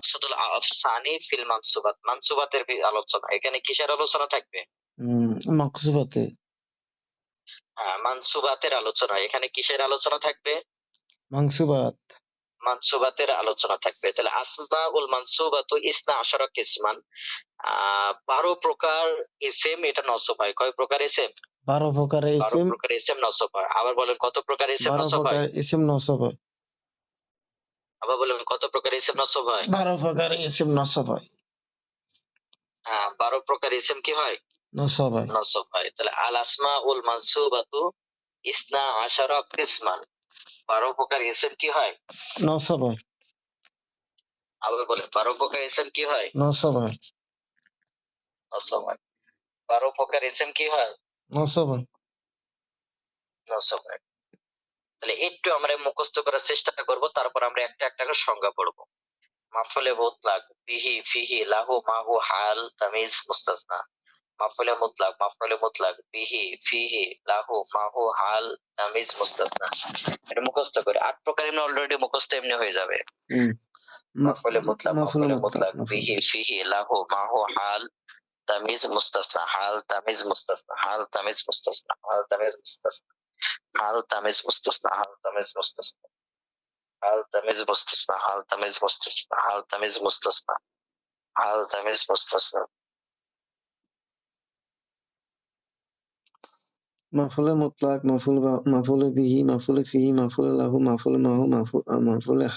Maksudul আফসানি feel মানসুবাত। মানসুবাতের আলোচনা। এখানে কিসের আলোচনা থাকবে? উম মাকসুবাতে। হ্যাঁ, মানসুবাতের আলোচনা। এখানে কিসের আলোচনা থাকবে? মানসুবাত। মানসুবাতের আলোচনা থাকবে। তাহলে আসমাউল মানসুবাতু ইসনা আশারা কিসমান। ১২ প্রকার ইসিম এটা নসব হয়। কয় প্রকার ইসিম? ১২ প্রকার ১২ ইসিম, প্রকার ইসিম নসব হয়। আবার বলেন কত প্রকার ইসিম ১২ নসব হয়? প্রকার ইসিম নসব হয়। আবার বলেন কত প্রকার ইসিম নসব হয়? ১২ প্রকার ইসিম নসব হয়। ১২ প্রকার ইসিম কি হয়? নসব হয়। নসব হয়। তাহলে আল আসমাউল মানসুবাতু ইসনা আশারা কিসমান। ১২ প্রকার ইসিম কি হয়? নসব হয়। আবার বলেন ১২ প্রকার ইসিম কি হয়? নসব হয়। নসব হয়। ১২ প্রকার ইসিম কি হয়? নসব হয়। নসব হয়। তাহলে একটু আমরা মুখস্থ করার চেষ্টাটা করব, তারপর আমরা একটা একটা করে সংজ্ঞা পড়ব। মাফুলে মুতলাক, বিহি, ফিহি, লাহু, মাহু, হাল, তামিজ, মুস্তাসনা। মাফুলে মুতলাক, মাফুলে মুতলাক, বিহি, ফিহি, লাহু, মাহু, হাল, তামিজ, মুস্তাসনা। এটা মুখস্থ করে ৮ প্রকার এমনি অলরেডি মুখস্থ এমনি হয়ে যাবে। হুম। মাফুলে মুতলাক, মাফুল মাফুলে মুতলাক, মুতলাক, মাফুল। বিহি, ফিহি, লাহু, মাহু, হাল, তামিজ, মুস্তাসনা, হাল, তামিজ, মুস্তাসনা, হাল, তামিজ, মুস্তাসনা, হাল, তামিজ, মুস্তাসনা, হাল, তামিজ, মুস্তাসনা, হাল, তামিজ, মুস্তাসনা, হাল, তামিজ, মুস্তাসনা, হাল, তামিজ, মুস্তাসনা, হাল, তামিজ, মুস্তাসনা, হাল, তামিজ, মুস্তাসনা। মাফুলে মুতলাক, মাফুলে বিহি, মাফুলে ফিহি, মাফুলে লাহু, মাফুলে মাহু, মাফুলে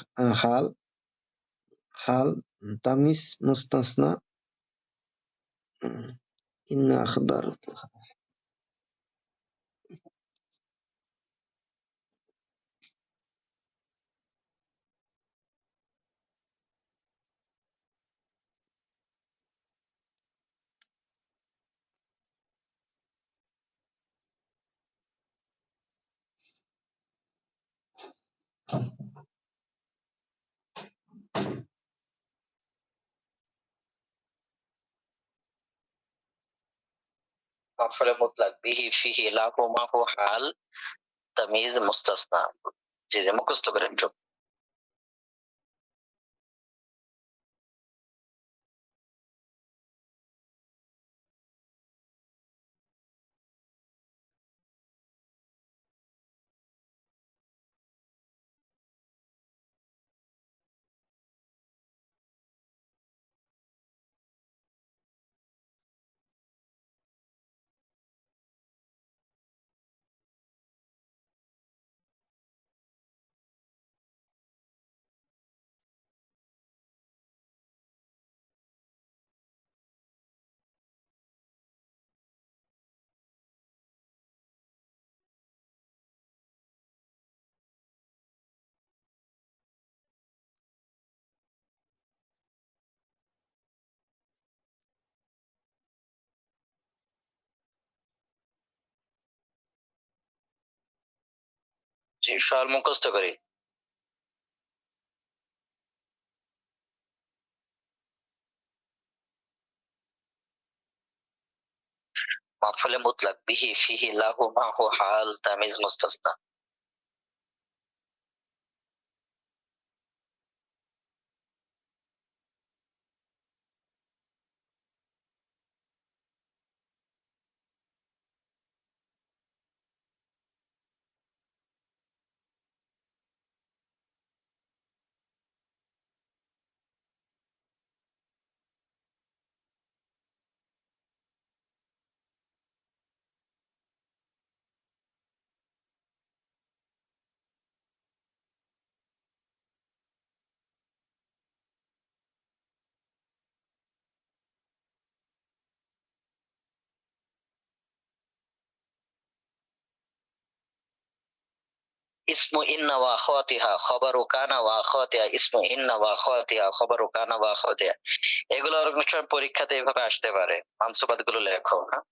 হাল, তামিজ, মুস্তাসনা, ইন্না আখবার। মাফুলে মুতলাক, বিহি, ফিহি, লাহু, মাহু, হাল, তামিজ, মুস্তাসনা। জি, জি, মুখস্থ করেন একটু। জি, সব মুখস্থ করি। মাফুলে মুতলাক, বিহি, ফিহি, লাহু, মাহু, হাল, তামিজ, মুস্তাসনা। ইসমু ইন্না ওয়া আখাওয়াতিহা, খবরু কানা ওয়া আখাওয়াতিহা, ইসমু ইন্না ওয়া আখাওয়াতিহা, খবরু কানা ওয়া আখাওয়াতিহা। এগুলো অনেক সময় পরীক্ষাতে এভাবে আসতে পারে। মানসুবাত গুলো লেখো, হ্যাঁ?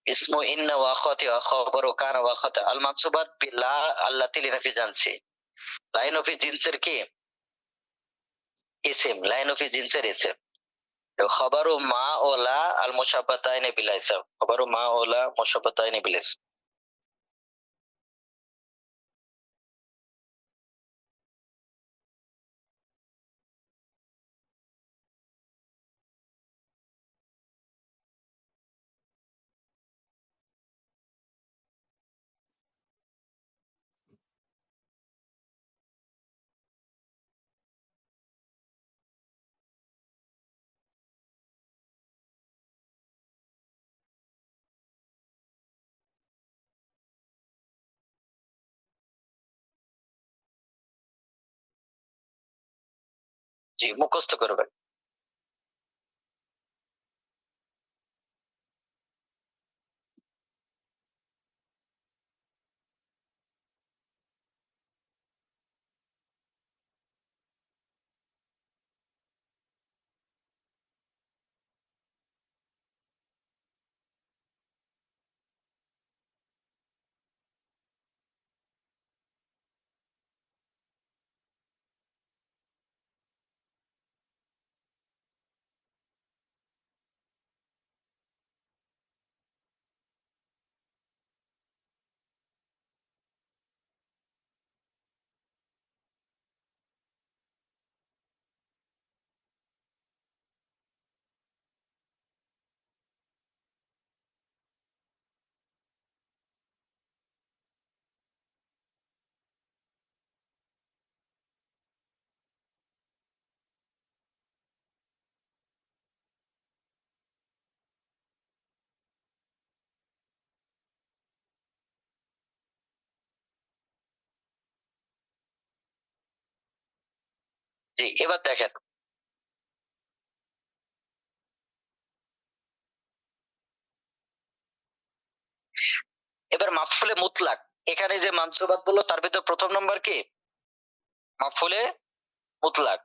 ইসমু ইন্না ওয়া আখাওয়াতিহা খাবারু কানা ওয়া আখাওয়াতি আল মানসুবাত বিলা আল্লাতি লিনাফি জানসি। লাইন অফ জিনসের কি ইসিম, লাইন অফ জিনসের ইসিম। খবরু মা ওলা আল মুশাব্বাতাইনি বিল ইসম, খবরু মা ওলা মুশাব্বাতাইনি বিল ইসম। জি, মুখস্থ করবেন। জি, এবার দেখেন। এবার মাফউলে মুতলাক, এখানে যে মানসুবাত বলল তার ভিতর প্রথম নাম্বার কি মাফউলে মুতলাক।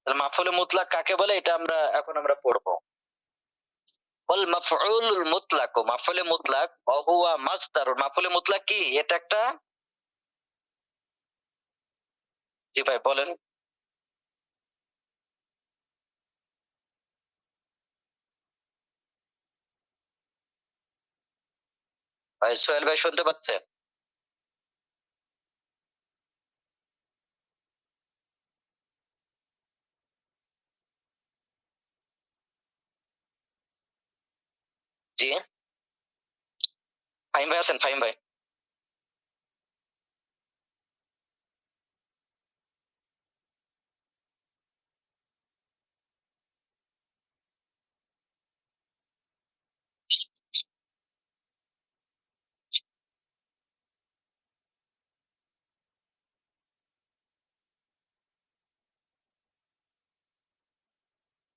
তাহলে মাফউলে মুতলাক কাকে বলে এটা এখন আমরা পড়বো। ওয়াল মাফউলুল মুতলাক, মাফউলে মুতলাক ওয়া হুয়া মাসদার। মাফউলে মুতলাক কি? এটা একটা, জি ভাই বলেন। ভাই সোহেল ভাই শুনতে পাচ্ছেন? জি, ফাহিম ভাই আছেন? ফাহিম ভাই?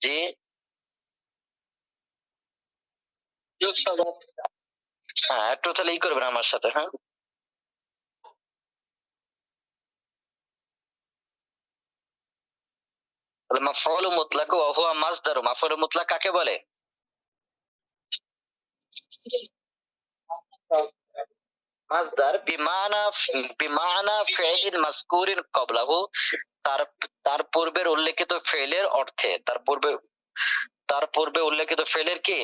জি, হ্যাঁ একটু তাহলে করবেন আমার সাথে, হ্যাঁ। তাহলে মাফউল মুতলাক ওয়া হুয়া মাসদার। মাফউল মুতলাক কাকে বলে? মাসদার বিমানা ফি'লিন মাযকুরিন ক্বাবলাহু, তার তার পূর্বের উল্লেখিত ফেলের অর্থে, তার পূর্বে উল্লেখিত ফেলের কি?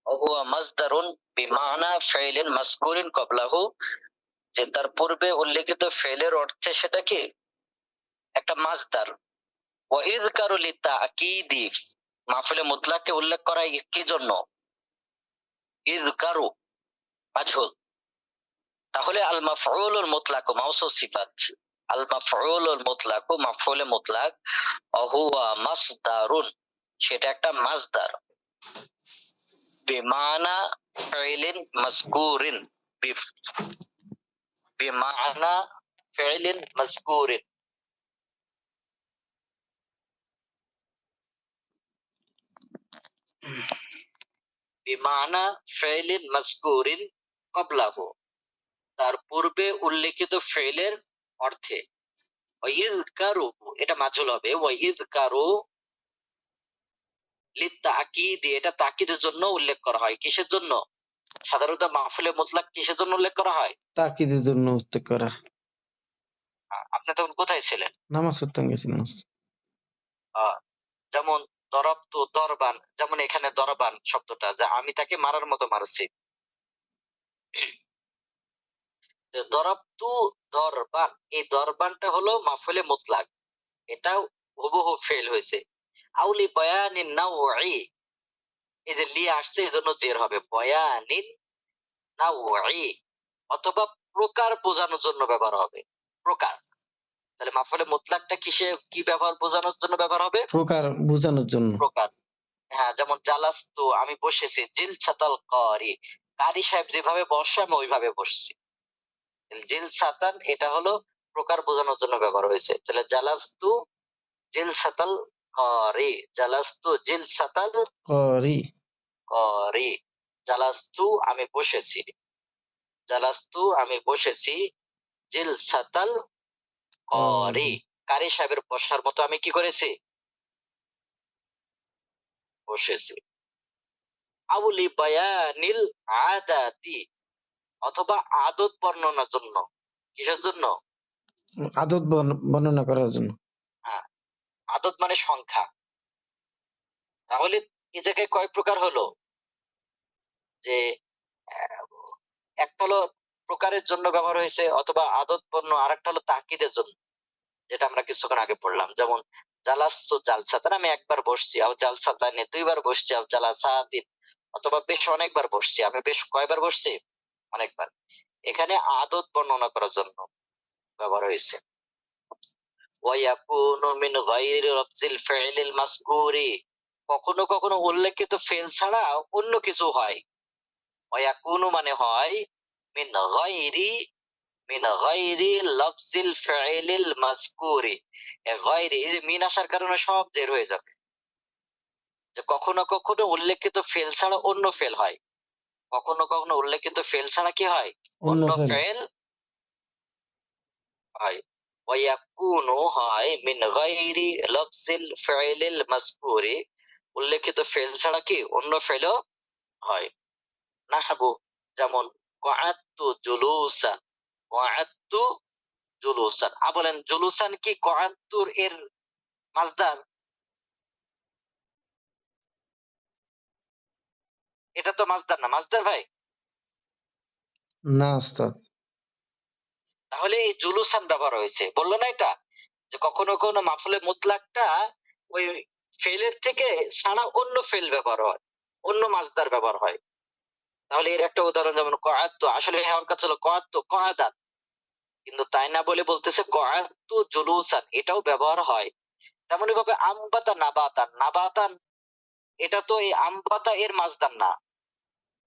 হুয়া মাসদারুন বিমানা ফি'লিন মাযকুরিন ক্বাবলাহু, যে তার পূর্বে উল্লেখিত ফেলের অর্থে সেটা কি? একটা মাসদার। ওয়া ইযকারু লিতা'কিদি, মাহফিলে মুতলাককে উল্লেখ করা কি জন্য? ইযকারু মাজহুল। তাহলে আল মাফউলুল মুতলাকু মাউসুফ সিফাত। আল মাফউলুল মুতলাকু মাফউলে মুতলাক হুয়া মাসদারুন, সেটা একটা মাসদার। বিমানা ফিলিন মাযকুরিন, বিমানা ফিলিন মাযকুরিন। বিমানা ফিলিন মাযকুরিন ক্বাবলাহু, তার পূর্বে উল্লেখিত ফেলের অর্থে। ওয়াইযকারু, এটা মাজহুল হবে। ওয়াইযকারু লিতাকিদ, এটা তাকিদের জন্য উল্লেখ করা হয়। কিসের জন্য? সাধারণত মাহফিলে মুতলাক কিসের জন্য উল্লেখ করা হয়? তাকিদের জন্য উল্লেখ করা। আপনি তখন কোথায় ছিলেন? নামাজ পড়তে গেছিলাম। যেমন দরবতু দরবান, যেমন এখানে দরবান শব্দটা, যে আমি তাকে মারার মতো মারছি। দরবতু দরবান, এই দরবানটা হলো মাহফিলে মুতলাক, এটাও হুবহু ফেল হয়েছে। আউলি বয়ানিন নাওঈ, এই যে লি আসছে এজন্য জের হবে। বয়ানিন নাওঈ, অথবা প্রকার বোঝানোর জন্য ব্যবহার হবে। প্রকার, তাহলে মাহফিলে মুতলাকটা কিসে কি ব্যবহার বোঝানোর জন্য ব্যবহার হবে? প্রকার বোঝানোর জন্য। প্রকার। হ্যাঁ, যেমন জালাস্তু, আমি বসেছি। জিলসাতাল কারি, কারি সাহেব যেভাবে বসে আমি ওইভাবে বসছি। জিলসাতান, এটা হলো প্রকার বোঝানোর জন্য ব্যবহার হয়েছে। তাহলে জালাস্তু জিলসাতাল কারি, জালাস্তু জিলসাতাল করি। কারি, জালাস্তু আমি বসেছি, জালাস্তু আমি বসেছি। জিলসাতাল কারি, কারি সাহেবের বসার মতো আমি কি করেছি? বসেছি। আউলি বায়ানিল আদাতি, অথবা আদত বর্ণনার জন্য। কিসের জন্য? আদত বর্ণনা করার জন্য। হ্যাঁ, আদত মানে সংখ্যা। তাহলে এ জায়গায় কয় প্রকার হলো? যে একটা হলো প্রকারের জন্য ব্যবহার হয়েছে, অথবা আদত বর্ণ, আর একটা হলো তাকিদের জন্য, যেটা আমরা কিছুক্ষণ আগে পড়লাম। যেমন জালাস্তু জালসাতান, আমি একবার বসছি। আও জালসাতানে, দুইবার বসছি। আও জালাসাতিন, অথবা বেশ অনেকবার বসছি। আমি বেশ কয়বার বসছি? অনেকবার। এখানে আদত বর্ণনা করার জন্য ব্যবহার হয়েছে। ওয়ায়াকুনু মিন গায়রি লফজিল ফি'লিল মাযকুরি, কখনো কখনো উল্লেখিত ফেল ছাড়া অন্য কিছু হয়। ওয়ায়াকুনু মানে হয় মিন গায়রি, মিন গায়রি লফজিল ফি'লিল মাযকুরি। গায়রি, এই যে মিন আসার কারণে সব জের হয়ে যাবে। যে কখনো কখনো উল্লেখিত ফেল ছাড়া অন্য ফেল হয়। কখনো কখনো উল্লেখিত ফেল ছাড়া কি হয়? অন্য ফেল হয়। ওয়ায়াকুনু হয় মিন গায়রি লফজিল ফি'লিল মাযকুরি, উল্লেখিত ফেল ছাড়া কি অন্য ফেলও হয়। নাহবু, যেমন কআদতু জুলুসান, কআদতু জুলুসান। বলেন জুলুসান কি কআদতুর এর মাসদার? এটা তো মাসদার না, মাসদার ভাই? না ওস্তাদ। তাহলে এই জুলুসান ব্যবহার হয়েছে, বললো না এটা, যে কখনো কখনো মাফুলে মুতলাকটা ওই ফেলের থেকে ছাড়া অন্য ফেল ব্যবহার হয়, অন্য মাসদার ব্যবহার হয়। তাহলে এর একটা উদাহরণ, যেমন কআদতু, আসলে হওয়ার কাছে হলো কআদতু কআদাত, কিন্তু তাই না বলে বলতেছে কআদতু জুলুসান, এটাও ব্যবহার হয়। তেমনি ভাবে আমবাতা নাবাতান, নাবাতান এটা তো এই আমবাতা এর মাসদার না।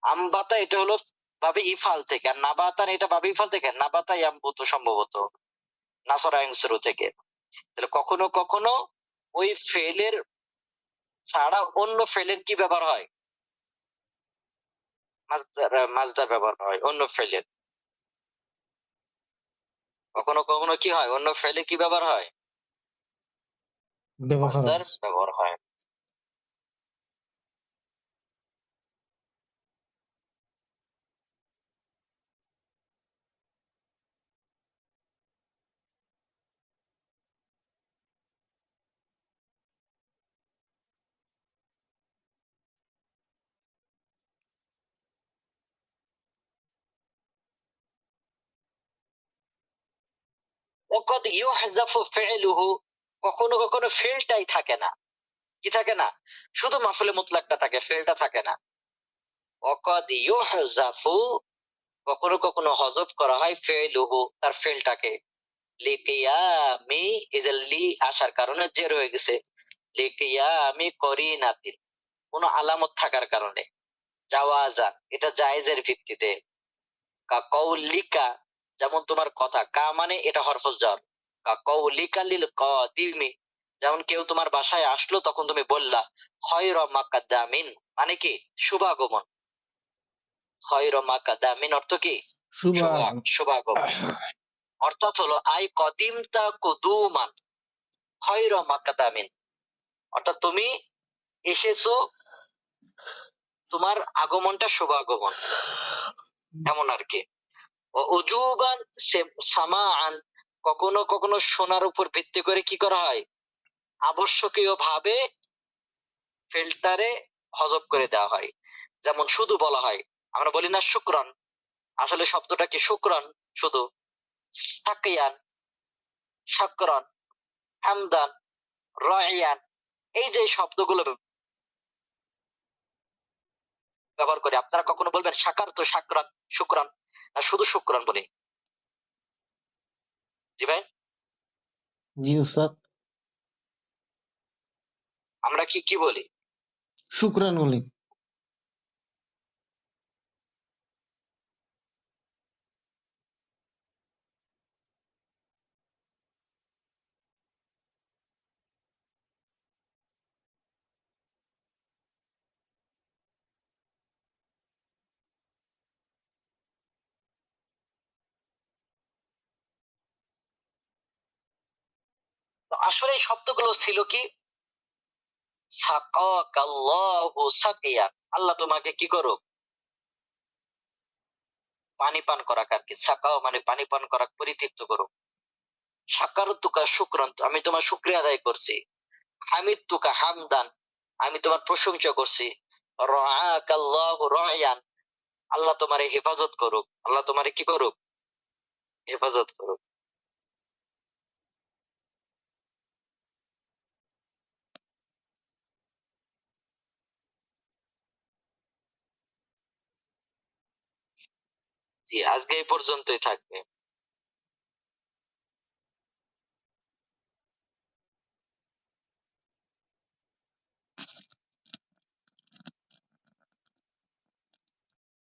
আমবাতা এটা হলো ভাবে ইফাল থেকে, আর নাবাতান এটা ভাবে ইফাল থেকে, নাবাতা ইয়ামবুতু সম্ভবত নাসরা ইয়ানসুরু থেকে। তাহলে কখনো কখনো ওই ফেলের ছাড়া অন্য ফেলের কি ব্যবহার হয়? মাসদার, মাসদার ব্যবহার হয় অন্য ফেলের। কখনো কখনো কি হয়? অন্য ফেলে কি ব্যবহার হয়? ব্যবহার মাসদার আছে। ব্যবহার হয়। ওকদ ইউহযাফু ফি'লুহু, কখনো কখনো ফেলটাই থাকে না। কি থাকে না, শুধু মাফুলে মুতলাকটা থাকে, ফেলটা থাকে না। ওয়াকাদ ইউহজাফু, কখনো কখনো হযফ করা হয় ফেলুহু, তার ফেলটাকে। লিকিয়ামি, এই যে লি আসার কারণে জের হয়ে গেছে। লিকিয়ামি করিনাতিন, কোন আলামত থাকার কারণে। জাওয়াজান, এটা জায়েজের ভিত্তিতে। কা কৌলিকা, যেমন তোমার কথা, কা মানে এটা হরফুল jar। কা কৌলিকা লিল কাদিমি, যেমন কেউ তোমার বাসায় আসলো তখন তুমি বললা খয়রা মাকাদ্দামিন, মানে কি শুভাগমন। খয়রা মাকাদ্দামিন অর্থ কি? শুভা শুভাগমন। অর্থাৎ হলো আই কদিমতা কুদুমান খয়রা মাকাদ্দামিন, অর্থাৎ তুমি এসেছো, তোমার আগমনটা শুভাগমন, এমন আর কি। ও উজুবান সামাআন, কখনো কখনো শোনার উপর ভিত্তি করে কি করা হয়, আবশ্যকীয় ভাবে ফিল্টারে হজব করে দেওয়া হয়। যেমন শুধু বলা হয়, আমরা বলি না শুকরান, আসলে শব্দটা কি শুকরান শুধু। সাকিয়ান, শাকরান, হামদান, রাইয়ান, এই যে শব্দগুলো ব্যবহার করে, আপনারা কখনো বলবেন শাকার তো শাকরান, শুকরান, না শুধু শুকরান বলি? জি ভাই, জি উস্তাদ, আমরা কি কি বলি? শুকরান বলি। তো আসলে এই শব্দগুলো ছিল কি, সাকাকাল্লাহু সাকিয়ান, আল্লাহ তোমাকে কি করুক, পানি পান করাক আর কি। সাকাও মানে পানি পান করাক, পরিতৃপ্ত করুক। সাকারতুকা শুকরান, আমি তোমার শুকরিয়া আদায় করছি। হামিদতুকা হামদান, আমি তোমার প্রশংসা করছি। রাআকাল্লাহু রায়ান, আল্লাহ তোমারে হেফাজত করুক, আল্লাহ তোমারে কি করুক, হেফাজত করুক। জি, আজকে এই পর্যন্তই থাকবে।